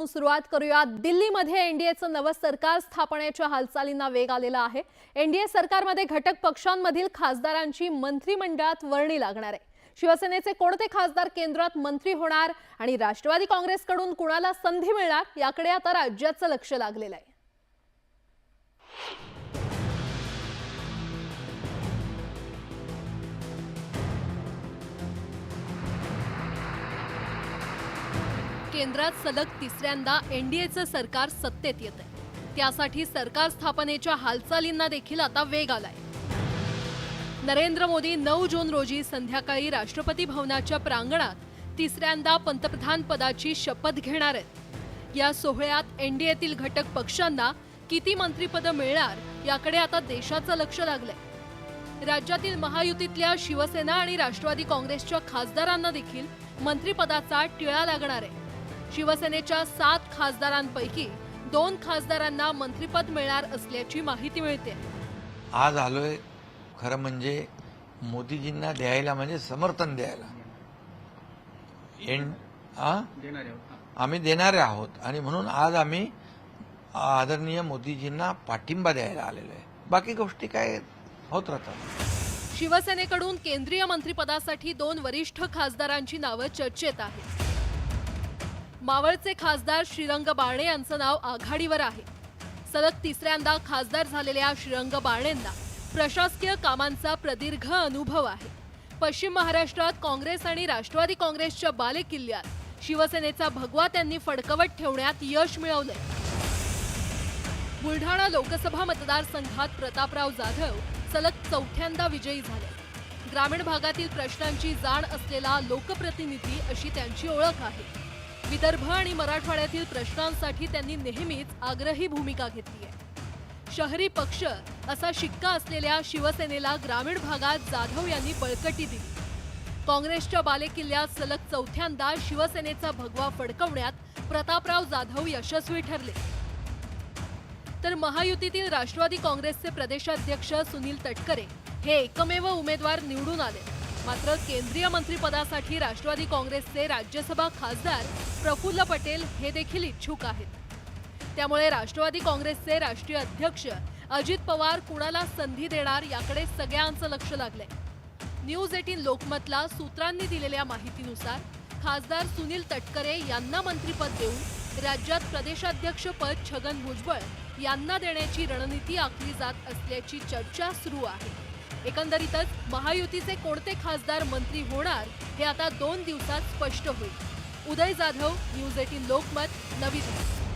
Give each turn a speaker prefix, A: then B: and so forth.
A: सुरुवात करूया। दिल्लीमध्ये एनडीएचं नवं सरकार स्थापनेच्या हालचालींना वेग आलेला आहे। एनडीए सरकारमध्ये घटक पक्षांमधील खासदारांची मंत्रिमंडळात वर्णी लागणार आहे। शिवसेनेचे कोणते खासदार केंद्रात मंत्री होणार आणि राष्ट्रवादी काँग्रेसकडून कुणाला संधी मिळणार याकडे आता राज्याचं लक्ष लागलेलं आहे। केंद्रात सलग तिसऱ्यांदा एनडीएचं सरकार सत्तेत येतंय। त्यासाठी सरकार स्थापनेच्या हालचालींना देखील आता वेग आलाय। नरेंद्र मोदी 9 जून रोजी संध्याकाळी राष्ट्रपती भवनाच्या प्रांगणात तिसऱ्यांदा पंतप्रधान पदाची शपथ घेणार आहेत। या सोहळ्यात एनडीएतील घटक पक्षांना किती मंत्रिपदं मिळणार याकडे आता देशाचं लक्ष लागलंय। राज्यातील महायुतीतल्या शिवसेना आणि राष्ट्रवादी काँग्रेसच्या खासदारांना देखील मंत्रिपदाचा टिळा लागणार आहे। शिवसेनेच्या 7 खासदारांपैकी 2 खासदारांना मंत्रिपद मिळणार असल्याची माहिती मिळते।
B: आज आलोय खरं म्हणजे मोदीजींना द्यायला, म्हणजे समर्थन द्यायला। आम्ही देणारे आहोत आणि म्हणून आज आम्ही आदरणीय मोदीजींना पाठिंबा द्यायला आलेलो आहे। बाकी गोष्टी काय होत राहतात।
A: शिवसेनेकडून केंद्रीय मंत्रिपदासाठी 2 वरिष्ठ खासदारांची नावं चर्चेत आहेत। मावळचे खासदार श्रीरंग बारणे यांचं नाव आघाडीवर आहे। सलग तिसऱ्यांदा खासदार झालेल्या श्रीरंग बारणेंना प्रशासकीय कामांचा प्रदीर्घ अनुभव आहे। पश्चिम महाराष्ट्रात काँग्रेस आणि राष्ट्रवादी काँग्रेसच्या बालेकिल्ल्यात शिवसेनेचा भगवा त्यांनी फडकवत ठेवण्यात यश मिळवलंय। बुलढाणा लोकसभा मतदारसंघात प्रतापराव जाधव सलग 4थ्यांदा विजयी झाले। ग्रामीण भागातील प्रश्नांची जाण असलेला लोकप्रतिनिधी अशी त्यांची ओळख आहे। विदर्भ आणि मराठवाड्यातील प्रश्नांसाठी त्यांनी नेहमीच आग्रही भूमिका घेतली आहे। शहरी पक्ष असा शिक्का असलेल्या शिवसेनेला ग्रामीण भागात जाधव यांनी बळकटी दिली। काँग्रेसच्या बालेकिल्ल्यात सलग 4थ्यांदा शिवसेनेचा भगवा फडकवण्यात प्रतापराव जाधव यशस्वी ठरले। तर महायुतीतील राष्ट्रवादी काँग्रेसचे प्रदेशाध्यक्ष सुनील तटकरे हे एकमेव उमेदवार निवडून आले। मात्र केंद्रीय मंत्रिपदासाठी राष्ट्रवादी काँग्रेसचे राज्यसभा खासदार प्रफुल्ल पटेल हे देखील इच्छुक आहेत। त्यामुळे राष्ट्रवादी काँग्रेसचे राष्ट्रीय अध्यक्ष अजित पवार कुणाला संधी देणार याकडे सगळ्यांचं लक्ष लागलंय। न्यूज 18 लोकमतला सूत्रांनी दिलेल्या माहितीनुसार खासदार सुनील तटकरे यांना मंत्रिपद देऊन राज्यात प्रदेशाध्यक्षपद छगन भुजबळ यांना देण्याची रणनीती आखली जात असल्याची चर्चा सुरू आहे। एकंदरीतच महायुतीचे कोणते खासदार मंत्री होणार हे आता 2 दिवसात स्पष्ट होईल। उदय जाधव, न्यूज 18 लोकमत, नवी दिल्ली।